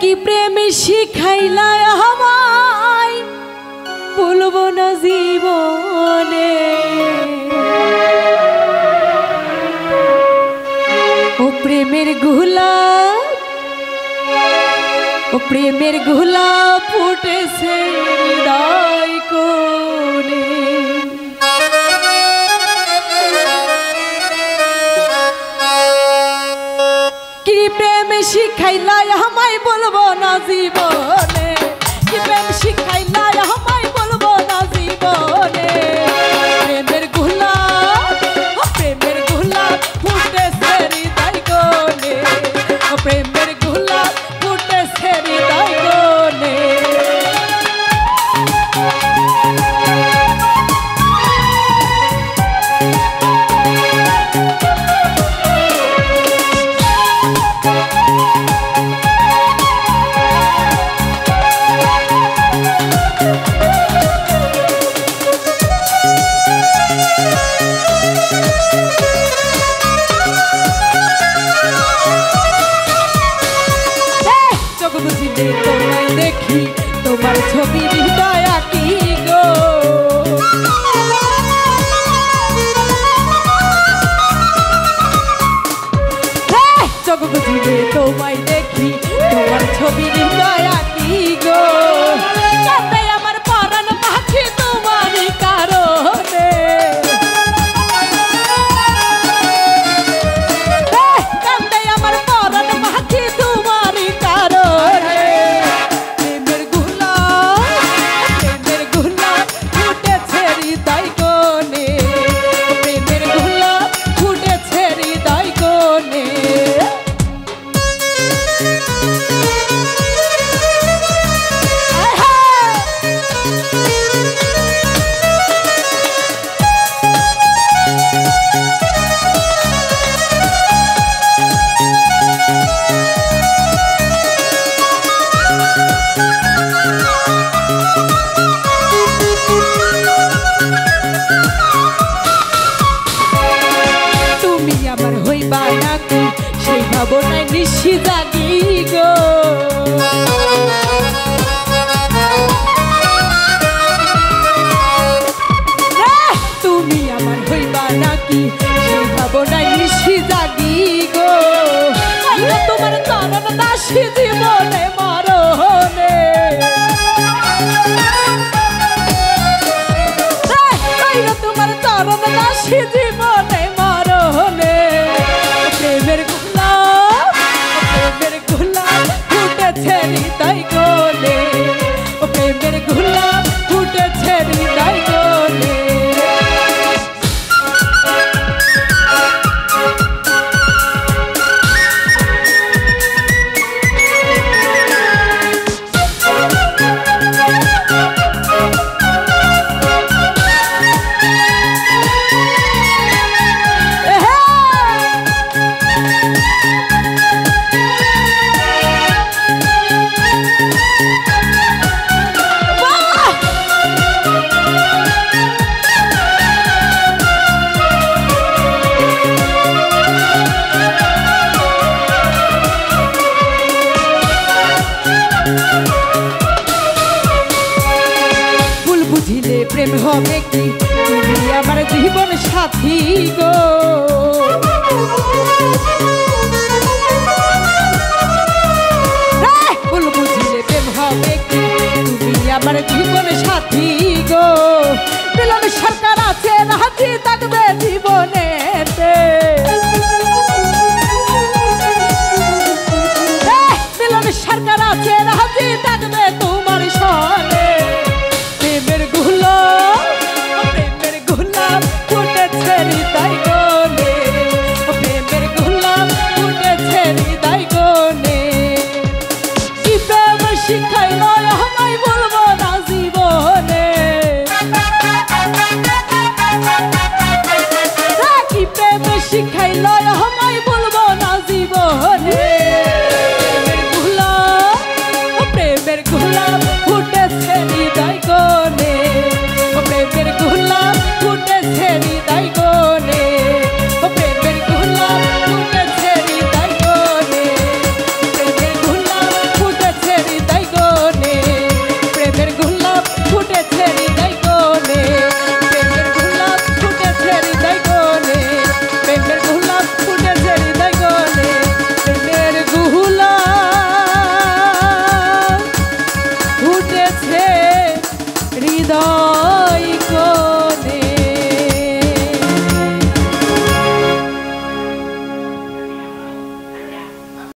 কি প্রেম শিখাইলা আমায় ভুলবো না জীবনে ও প্রেমের গোলাপ ফুটেছে হৃদয় কোণে কি প্রেম শিখাইলা আমায় বলবো না জীবনে কি প্রেম শিখাইলা আমায় বলবো না জীবনে প্রেমের গোলাপ ফুটেছে হৃদয় কোণে প্রেমের গোলাপ ফুটেছে হৃদয় কোণে তোমায় দেখি তোমার ছবি হৃদয় আঁকি গো চোখ বুঝিলে তোমায় দেখি তোমার ছবি হৃদয় আঁকি গো কাঁদে আমার পরাণ পাখি তোমারই কারণে কাঁদে আমার পরাণ পাখি তোমারই কারণে সেই ভাবনায় নিশি জাগি গো তুমি আমার হইবা নাকি সেই ভাবনায় নিশি জাগি গো তোমার চরণ দাসী জীবনে মরণে তোমার চরণ দাসী জীবনে মরণে প্রেমের গোলাপ ফুটেছে হৃদয় কোণে প্রেমের গোলাপ ফুটেছে হৃদয় কোণে বুঝিলে প্রেম হবে কি তুমি আমার জীবন সাথী গো ভুল বুঝিলে প্রেম হবে কি তুমি আমার জীবন সাথী গো মিলন সরকার আছে রাজি থাকবে জীবনেতে মিলন সরকার আছে রাজি থাকবে তোমার সনে প্রেমের গোলাপ ফুটেছে হৃদয় কোণে প্রেমের গোলাপ ফুটেছে হৃদয় কোণে কি প্রেম শিখাইল আমায় বলবো না জীবনে গোলাপ